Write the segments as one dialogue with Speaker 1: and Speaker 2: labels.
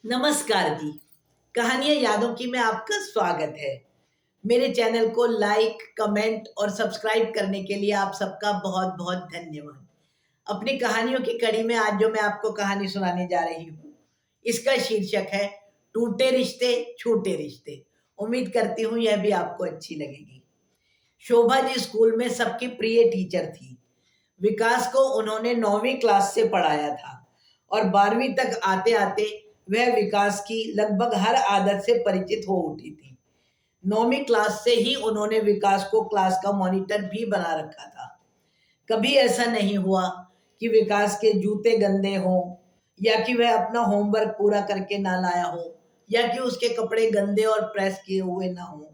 Speaker 1: नमस्कार जी। कहानियाँ यादों की में आपका स्वागत है। मेरे चैनल को लाइक, कमेंट और सब्सक्राइब करने के लिए आप सबका बहुत-बहुत धन्यवाद। अपनी कहानियों की कड़ी में आज जो मैं आपको कहानी सुनाने जा रही हूँ, इसका शीर्षक है टूटे रिश्ते, छूटे रिश्ते। उम्मीद करती हूँ यह भी आपको अच्छी लगेगी। शोभा जी स्कूल में सबकी प्रिय टीचर थी। विकास को उन्होंने 9वीं क्लास से पढ़ाया था और 12वीं तक आते-आते वह विकास की लगभग हर आदत से परिचित हो उठी थी। 9वीं क्लास से ही उन्होंने विकास को क्लास का मॉनिटर भी बना रखा था। कभी ऐसा नहीं हुआ कि विकास के जूते गंदे हों या कि वह अपना होमवर्क पूरा करके ना लाया हो या कि उसके कपड़े गंदे और प्रेस किए हुए ना हों।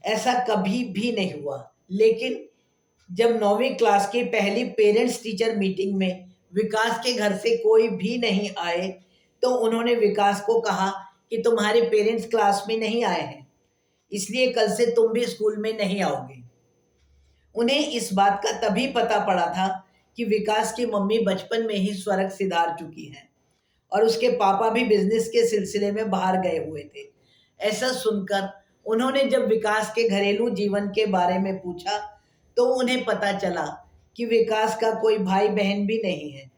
Speaker 1: ऐसा कभी भी नहीं हुआ। लेकिन जब 9वीं क्लास की पहली पेरेंट्स टीचर मीटिंग में विकास के घर से कोई भी नहीं आए, तो उन्होंने विकास को कहा कि तुम्हारे पेरेंट्स क्लास में नहीं आए हैं, इसलिए कल से तुम भी स्कूल में नहीं आओगे। उन्हें इस बात का तभी पता पड़ा था कि विकास की मम्मी बचपन में ही स्वर्ग सिधार चुकी हैं और उसके पापा भी बिजनेस के सिलसिले में बाहर गए हुए थे। ऐसा सुनकर उन्होंने जब विकास के घरेलू जीवन के बारे में पूछा, तो उन्हें पता चला कि विकास का कोई भाई बहन भी नहीं है।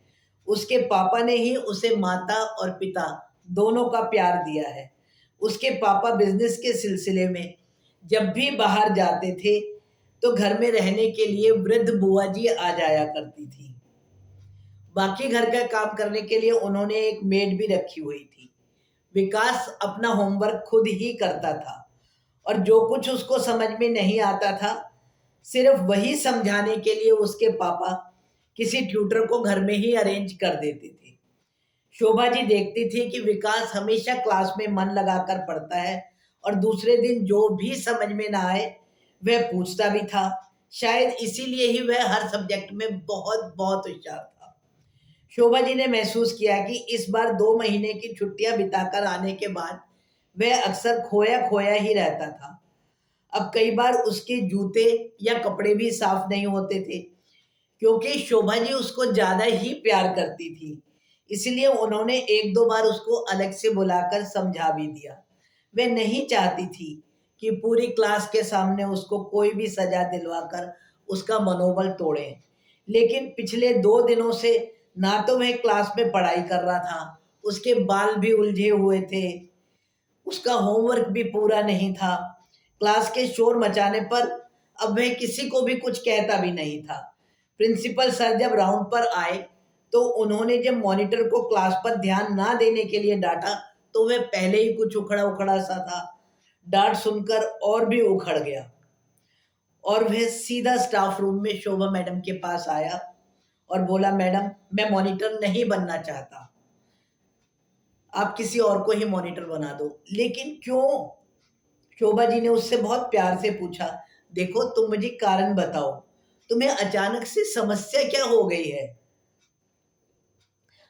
Speaker 1: उसके पापा ने ही उसे माता और पिता दोनों का प्यार दिया है। उसके पापा बिजनेस के सिलसिले में जब भी बाहर जाते थे, तो घर में रहने के लिए वृद्ध बुआ जी आ जाया करती थी। बाकी घर का काम करने के लिए उन्होंने एक मेड भी रखी हुई थी। विकास अपना होमवर्क खुद ही करता था और जो कुछ उसको समझ में नहीं आता था, सिर्फ वही समझाने के लिए उसके पापा किसी ट्यूटर को घर में ही अरेंज कर देते थे। शोभा जी देखती थी कि विकास हमेशा क्लास में मन लगाकर पढ़ता है और दूसरे दिन जो भी समझ में ना आए, वह पूछता भी था। शायद इसीलिए ही वह हर सब्जेक्ट में बहुत बहुत होशियार था। शोभा जी ने महसूस किया कि इस बार 2 महीने की छुट्टियां बिताकर आने के बाद वह अक्सर खोया खोया ही रहता था। अब कई बार उसके जूते या कपड़े भी साफ नहीं होते थे, क्योंकि शोभा जी उसको ज्यादा ही प्यार करती थी। इसलिए उन्होंने एक दो बार उसको अलग से बुलाकर समझा भी दिया। वे नहीं चाहती थी कि पूरी क्लास के सामने उसको कोई भी सजा दिलवाकर उसका मनोबल तोड़े। लेकिन पिछले 2 दिनों से ना तो वह क्लास में पढ़ाई कर रहा था, उसके बाल भी उलझे हुए थे, उसका होमवर्क भी पूरा नहीं था। क्लास के शोर मचाने पर अब वह किसी को भी कुछ कहता भी नहीं था। प्रिंसिपल सर जब राउंड पर आए, तो उन्होंने जब मॉनिटर को क्लास पर ध्यान ना देने के लिए डांटा, तो वह पहले ही कुछ उखड़ा उखड़ा सा था। डांट सुनकर और भी उखड़ गया और वह सीधा स्टाफ रूम में शोभा मैडम के पास आया और बोला, मैडम, मैं मॉनिटर नहीं बनना चाहता, आप किसी और को ही मॉनिटर बना दो। लेकिन क्यों? शोभा जी ने उससे बहुत प्यार से पूछा। देखो, तुम मुझे कारण बताओ, तुम्हें अचानक से समस्या क्या हो गई है?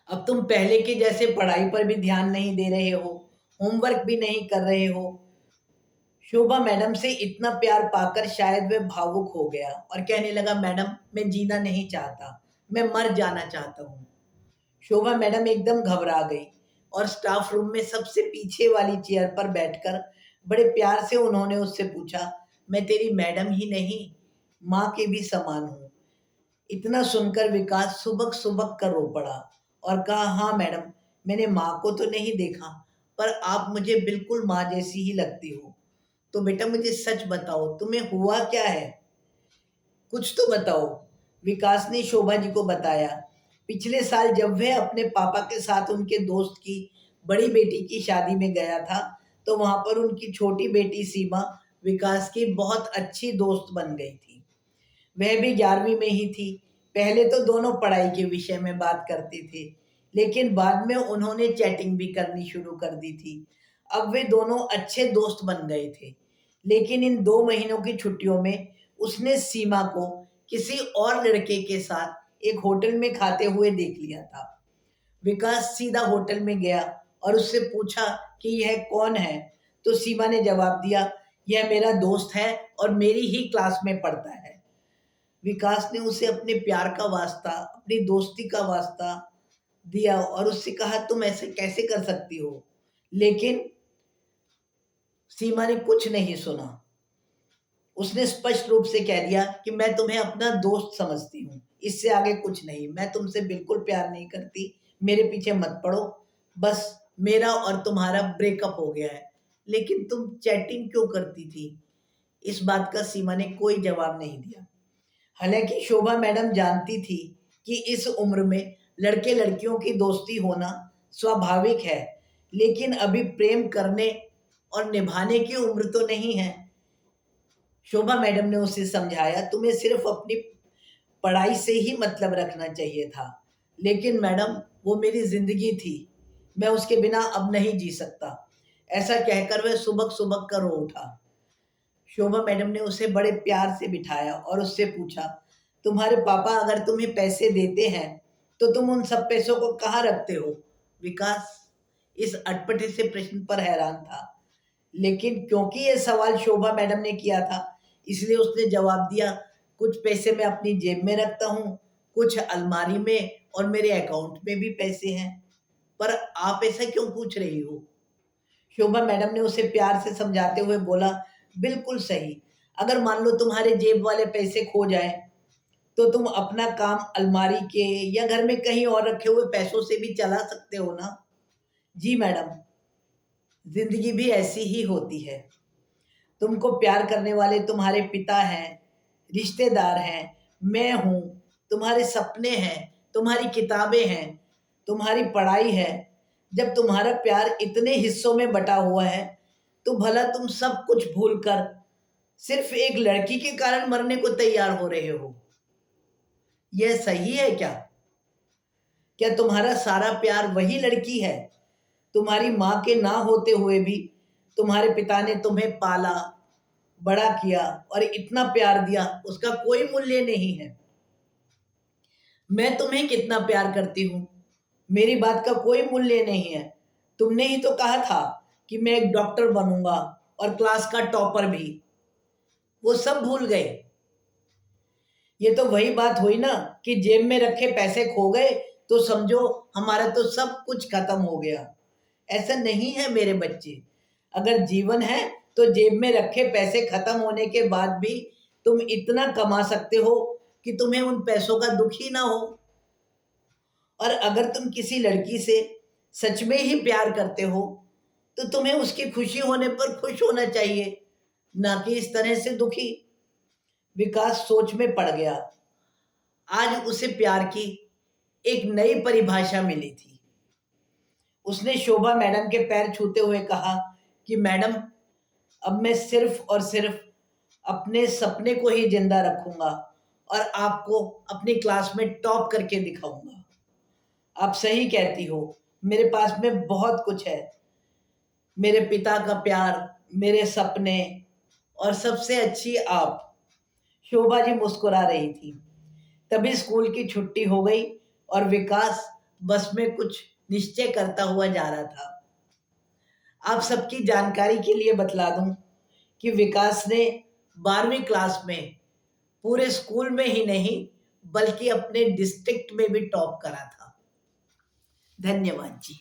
Speaker 1: अब तुम पहले के जैसे पढ़ाई पर भी ध्यान नहीं दे रहे हो, होमवर्क भी नहीं कर रहे हो। शोभा मैडम से इतना प्यार पाकर शायद वह भावुक हो गया और कहने लगा, मैडम, मैं जीना नहीं चाहता, मैं मर जाना चाहता हूँ। शोभा मैडम एकदम घबरा गई और स्टाफ रूम में सबसे पीछे वाली चेयर पर बैठकर बड़े प्यार से उन्होंने उससे पूछा, मैं तेरी मैडम ही नहीं, माँ के भी समान हूँ। इतना सुनकर विकास सुबक सुबक कर रो पड़ा और कहा, हाँ मैडम, मैंने माँ को तो नहीं देखा, पर आप मुझे बिल्कुल माँ जैसी ही लगती हो। तो बेटा, मुझे सच बताओ, तुम्हें हुआ क्या है? कुछ तो बताओ। विकास ने शोभा जी को बताया। पिछले साल जब वह अपने पापा के साथ उनके दोस्त की बड़ी बेटी की शादी में गया था, तो वहां पर उनकी छोटी बेटी सीमा विकास की बहुत अच्छी दोस्त बन गई थी। वह भी 11वीं में ही थी। पहले तो दोनों पढ़ाई के विषय में बात करते थे, लेकिन बाद में उन्होंने चैटिंग भी करनी शुरू कर दी थी। अब वे दोनों अच्छे दोस्त बन गए थे। लेकिन इन 2 महीनों की छुट्टियों में उसने सीमा को किसी और लड़के के साथ एक होटल में खाते हुए देख लिया था। विकास सीधा होटल में गया और उससे पूछा कि यह कौन है। तो सीमा ने जवाब दिया, यह मेरा दोस्त है और मेरी ही क्लास में पढ़ता है। विकास ने उसे अपने प्यार का वास्ता, अपनी दोस्ती का वास्ता दिया और उससे कहा तुम ऐसे कैसे कर सकती हो, लेकिन सीमा ने कुछ नहीं सुना। उसने स्पष्ट रूप से कह दिया कि मैं तुम्हें अपना दोस्त समझती हूँ, इससे आगे कुछ नहीं। मैं तुमसे बिल्कुल प्यार नहीं करती, मेरे पीछे मत पड़ो। बस मेरा और तुम्हारा ब्रेकअप हो गया है। लेकिन तुम चैटिंग क्यों करती थी? इस बात का सीमा ने कोई जवाब नहीं दिया। हालांकि शोभा मैडम जानती थी कि इस उम्र में लड़के लड़कियों की दोस्ती होना स्वाभाविक है, लेकिन अभी प्रेम करने और निभाने की उम्र तो नहीं है। शोभा मैडम ने उसे समझाया, तुम्हें सिर्फ अपनी पढ़ाई से ही मतलब रखना चाहिए था। लेकिन मैडम, वो मेरी जिंदगी थी, मैं उसके बिना अब नहीं जी सकता। ऐसा कहकर वह सुबक सुबक कर रो उठा। शोभा मैडम ने उसे बड़े प्यार से बिठाया और उससे पूछा, तुम्हारे पापा अगर तुम्हें पैसे देते हैं तो तुम उन सब पैसों को कहाँ रखते हो? विकास इस अटपटे से प्रश्न पर हैरान था, लेकिन क्योंकि यह सवाल शोभा मैडम ने किया था, इसलिए उसने जवाब दिया, कुछ पैसे मैं अपनी जेब में रखता हूँ, कुछ अलमारी में, और मेरे अकाउंट में भी पैसे हैं। पर आप ऐसा क्यों पूछ रही हो? शोभा मैडम ने उसे प्यार से समझाते हुए बोला, बिल्कुल सही। अगर मान लो तुम्हारे जेब वाले पैसे खो जाए तो तुम अपना काम अलमारी के या घर में कहीं और रखे हुए पैसों से भी चला सकते हो ना? जी मैडम, जिंदगी भी ऐसी ही होती है। तुमको प्यार करने वाले तुम्हारे पिता हैं, रिश्तेदार हैं, मैं हूं, तुम्हारे सपने हैं, तुम्हारी किताबें हैं, तुम्हारी पढ़ाई है। जब तुम्हारा प्यार इतने हिस्सों में बटा हुआ है तो भला तुम सब कुछ भूलकर सिर्फ एक लड़की के कारण मरने को तैयार हो रहे हो? यह सही है क्या? क्या तुम्हारा सारा प्यार वही लड़की है? तुम्हारी माँ के ना होते हुए भी तुम्हारे पिता ने तुम्हें पाला, बड़ा किया और इतना प्यार दिया, उसका कोई मूल्य नहीं है। मैं तुम्हें कितना प्यार करती हूँ, मेरी बात का कोई मूल्य नहीं है। तुमने ही तो कहा था कि मैं एक डॉक्टर बनूंगा और क्लास का टॉपर भी। वो सब भूल गए। ये तो वही बात हुई ना कि जेब में रखे पैसे खो गए तो समझो हमारा तो सब कुछ खत्म हो गया। ऐसा नहीं है मेरे बच्चे। अगर जीवन है तो जेब में रखे पैसे खत्म होने के बाद भी तुम इतना कमा सकते हो कि तुम्हें उन पैसों का दुख ही ना हो। और अगर तुम किसी लड़की से सच में ही प्यार करते हो तो तुम्हें उसकी खुशी होने पर खुश होना चाहिए, ना कि इस तरह से दुखी। विकास सोच में पड़ गया। आज उसे प्यार की एक नई परिभाषा मिली थी। उसने शोभा मैडम के पैर छूते हुए कहा कि मैडम, अब मैं सिर्फ और सिर्फ अपने सपने को ही जिंदा रखूंगा और आपको अपनी क्लास में टॉप करके दिखाऊंगा। आप सही कहती हो, मेरे पास में बहुत कुछ है। मेरे पिता का प्यार, मेरे सपने और सबसे अच्छी आप। शोभा जी मुस्कुरा रही थी। तभी स्कूल की छुट्टी हो गई और विकास बस में कुछ निश्चय करता हुआ जा रहा था। आप सबकी जानकारी के लिए बतला दूं कि विकास ने 12वीं क्लास में पूरे स्कूल में ही नहीं बल्कि अपने डिस्ट्रिक्ट में भी टॉप करा था। धन्यवाद जी।